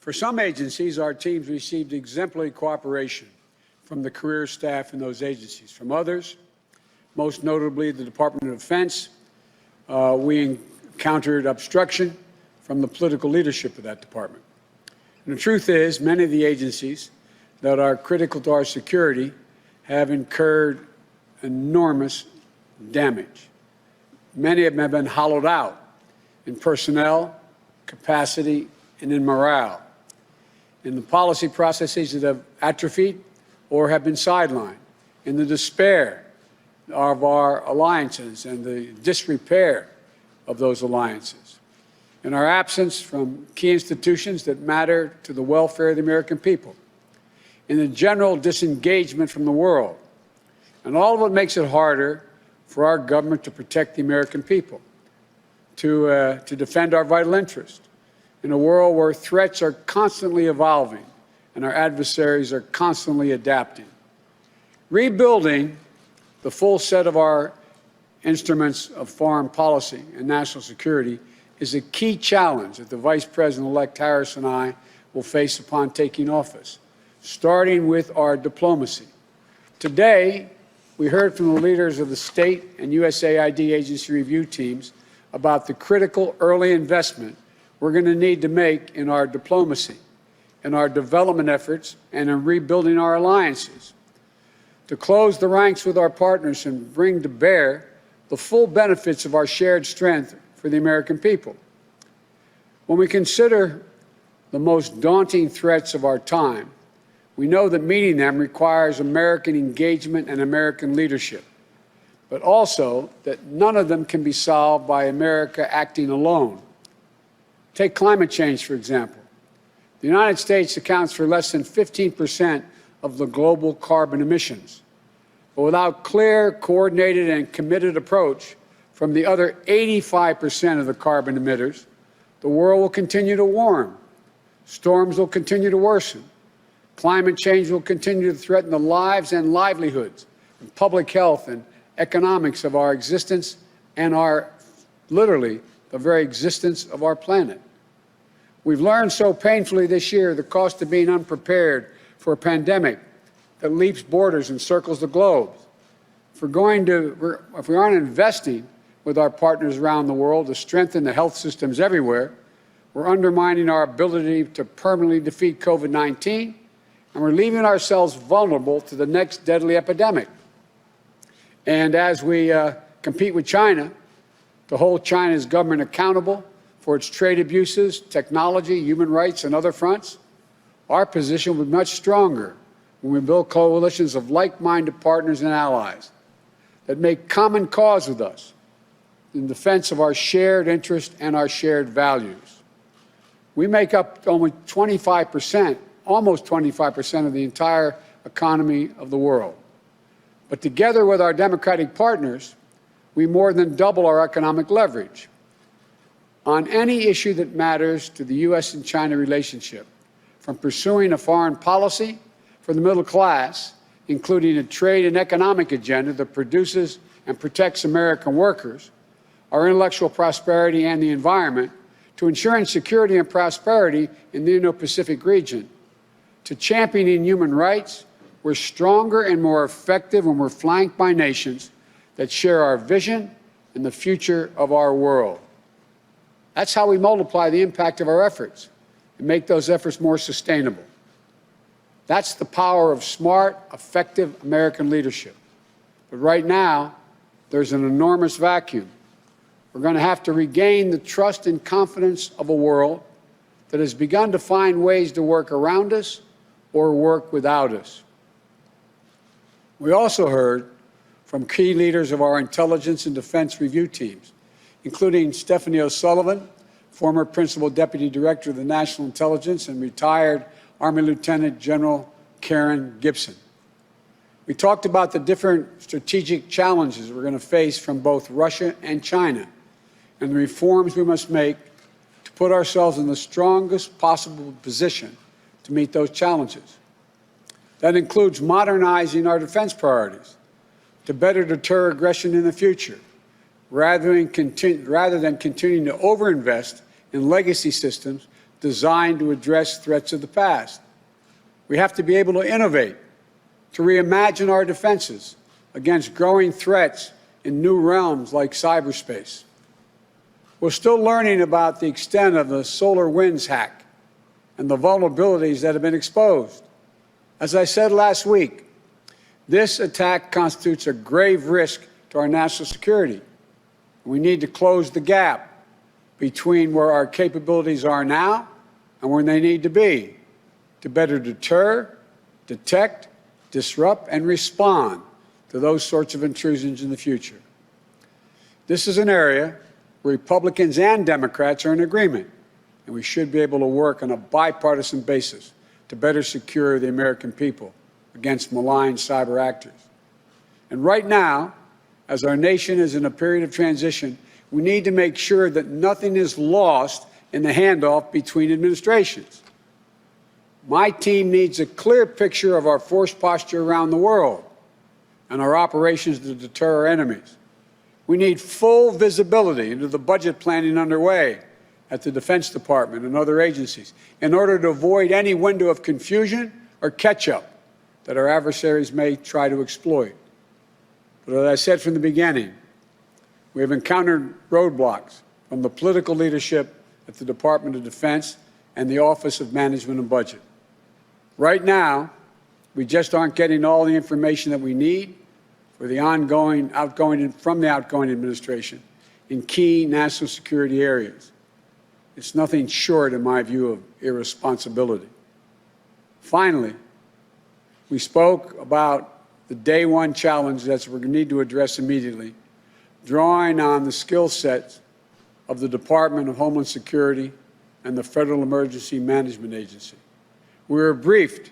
For some agencies, our teams received exemplary cooperation from the career staff in those agencies. From others, most notably the Department of Defense, we encountered obstruction from the political leadership of that department. And the truth is, many of the agencies that are critical to our security have incurred enormous damage. Many of them have been hollowed out in personnel, capacity, and in morale, in the policy processes that have atrophied or have been sidelined, in the despair of our alliances and the disrepair of those alliances, in our absence from key institutions that matter to the welfare of the American people, in the general disengagement from the world. And all of it makes it harder for our government to protect the American people, to defend our vital interests, in a world where threats are constantly evolving and our adversaries are constantly adapting. Rebuilding the full set of our instruments of foreign policy and national security is a key challenge that the Vice President-elect Harris and I will face upon taking office, starting with our diplomacy. Today, we heard from the leaders of the state and USAID agency review teams about the critical early investment we're going to need to make in our diplomacy, in our development efforts, and in rebuilding our alliances, to close the ranks with our partners and bring to bear the full benefits of our shared strength for the American people. When we consider the most daunting threats of our time, we know that meeting them requires American engagement and American leadership, but also that none of them can be solved by America acting alone. Take climate change, for example. The United States accounts for less than 15% of the global carbon emissions. But without clear, coordinated, and committed approach from the other 85% of the carbon emitters, the world will continue to warm. Storms will continue to worsen. Climate change will continue to threaten the lives and livelihoods, and public health and economics of our existence and literally, the very existence of our planet. We've learned so painfully this year the cost of being unprepared for a pandemic that leaps borders and circles the globe. If we aren't investing with our partners around the world to strengthen the health systems everywhere, we're undermining our ability to permanently defeat COVID-19, and we're leaving ourselves vulnerable to the next deadly epidemic. And as we compete with China to hold China's government accountable for its trade abuses, technology, human rights, and other fronts, our position will be much stronger when we build coalitions of like-minded partners and allies that make common cause with us in defense of our shared interests and our shared values. We make up almost 25% of the entire economy of the world. But together with our democratic partners, we more than double our economic leverage. On any issue that matters to the U.S. and China relationship, from pursuing a foreign policy for the middle class, including a trade and economic agenda that produces and protects American workers, our intellectual prosperity and the environment, to ensuring security and prosperity in the Indo-Pacific region, to championing human rights, we're stronger and more effective when we're flanked by nations that share our vision and the future of our world. That's how we multiply the impact of our efforts and make those efforts more sustainable. That's the power of smart, effective American leadership. But right now, there's an enormous vacuum. We're going to have to regain the trust and confidence of a world that has begun to find ways to work around us or work without us. We also heard from key leaders of our intelligence and defense review teams, including Stephanie O'Sullivan, former Principal Deputy Director of the National Intelligence, and retired Army Lieutenant General Karen Gibson. We talked about the different strategic challenges we're going to face from both Russia and China, and the reforms we must make to put ourselves in the strongest possible position to meet those challenges. That includes modernizing our defense priorities to better deter aggression in the future, rather than continuing to overinvest in legacy systems designed to address threats of the past. We have to be able to innovate, to reimagine our defenses against growing threats in new realms like cyberspace. We're still learning about the extent of the SolarWinds hack and the vulnerabilities that have been exposed. As I said last week, this attack constitutes a grave risk to our national security. We need to close the gap between where our capabilities are now and where they need to be to better deter, detect, disrupt, and respond to those sorts of intrusions in the future. This is an area where Republicans and Democrats are in agreement, and we should be able to work on a bipartisan basis to better secure the American people against malign cyber actors. And right now, as our nation is in a period of transition, we need to make sure that nothing is lost in the handoff between administrations. My team needs a clear picture of our force posture around the world and our operations to deter our enemies. We need full visibility into the budget planning underway at the Defense Department and other agencies in order to avoid any window of confusion or catch-up that our adversaries may try to exploit. But as I said from the beginning, we have encountered roadblocks from the political leadership at the Department of Defense and the Office of Management and Budget. Right now, we just aren't getting all the information that we need for the outgoing administration in key national security areas. It's nothing short, in my view, of irresponsibility. Finally, we spoke about the day one challenge that we need to address immediately, drawing on the skill sets of the Department of Homeland Security and the Federal Emergency Management Agency. We were briefed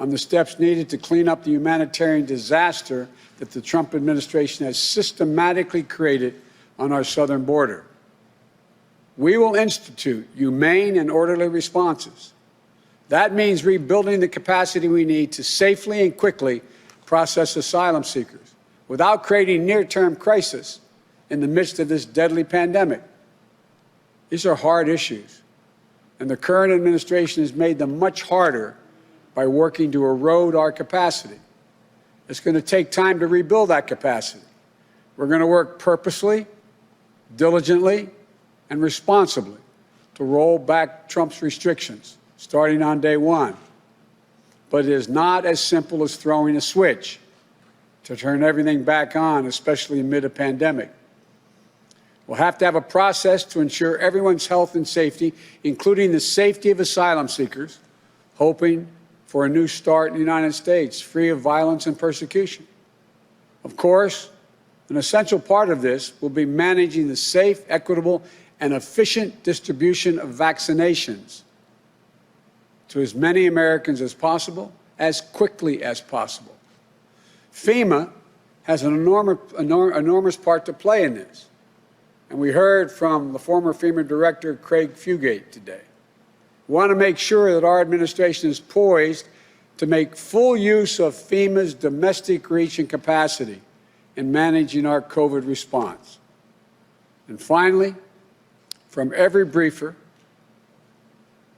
on the steps needed to clean up the humanitarian disaster that the Trump administration has systematically created on our southern border. We will institute humane and orderly responses. That means rebuilding the capacity we need to safely and quickly process asylum seekers without creating near-term crisis in the midst of this deadly pandemic. These are hard issues, and the current administration has made them much harder by working to erode our capacity. It's going to take time to rebuild that capacity. We're going to work purposely, diligently, and responsibly to roll back Trump's restrictions, starting on day one. But it is not as simple as throwing a switch to turn everything back on, especially amid a pandemic. We'll have to have a process to ensure everyone's health and safety, including the safety of asylum seekers, hoping for a new start in the United States, free of violence and persecution. Of course, an essential part of this will be managing the safe, equitable, and efficient distribution of vaccinations to as many Americans as possible, as quickly as possible. FEMA has an enormous part to play in this, and we heard from the former FEMA Director, Craig Fugate, today. We want to make sure that our administration is poised to make full use of FEMA's domestic reach and capacity in managing our COVID response. And finally, from every briefer,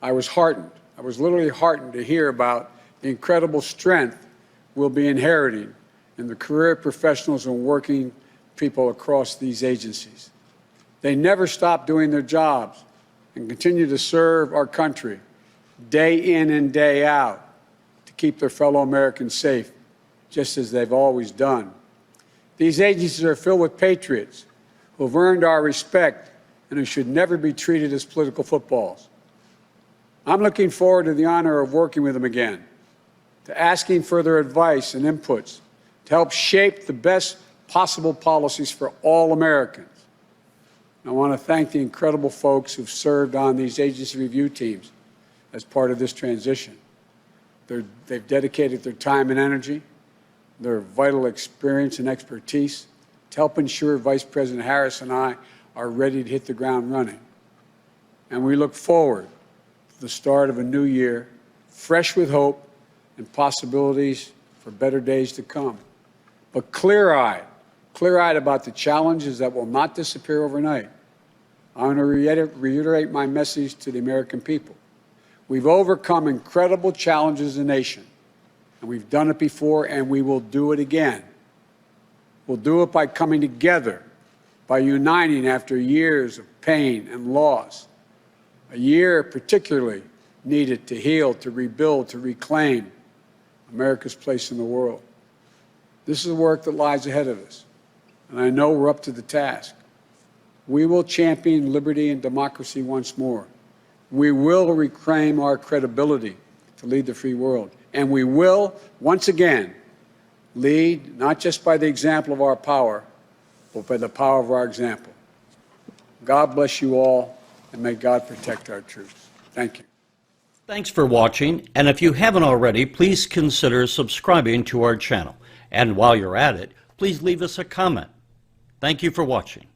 I was heartened. I was literally heartened to hear about the incredible strength we'll be inheriting in the career professionals and working people across these agencies. They never stop doing their jobs and continue to serve our country day in and day out to keep their fellow Americans safe, just as they've always done. These agencies are filled with patriots who have earned our respect and who should never be treated as political footballs. I'm looking forward to the honor of working with them again, to asking for their advice and inputs to help shape the best possible policies for all Americans. I want to thank the incredible folks who've served on these agency review teams as part of this transition. They've dedicated their time and energy, their vital experience and expertise to help ensure Vice President Harris and I are ready to hit the ground running. And we look forward to the start of a new year, fresh with hope and possibilities for better days to come, but clear-eyed about the challenges that will not disappear overnight. I want to reiterate my message to the American people. We've overcome incredible challenges as a nation, and we've done it before, and we will do it again. We'll do it by coming together, by uniting after years of pain and loss, a year particularly needed to heal, to rebuild, to reclaim America's place in the world. This is the work that lies ahead of us, and I know we're up to the task. We will champion liberty and democracy once more. We will reclaim our credibility to lead the free world, and we will, once again, lead not just by the example of our power, but by the power of our example. God bless you all, and may God protect our troops. Thank you. Thanks for watching, and if you haven't already, please consider subscribing to our channel. And while you're at it, please leave us a comment. Thank you for watching.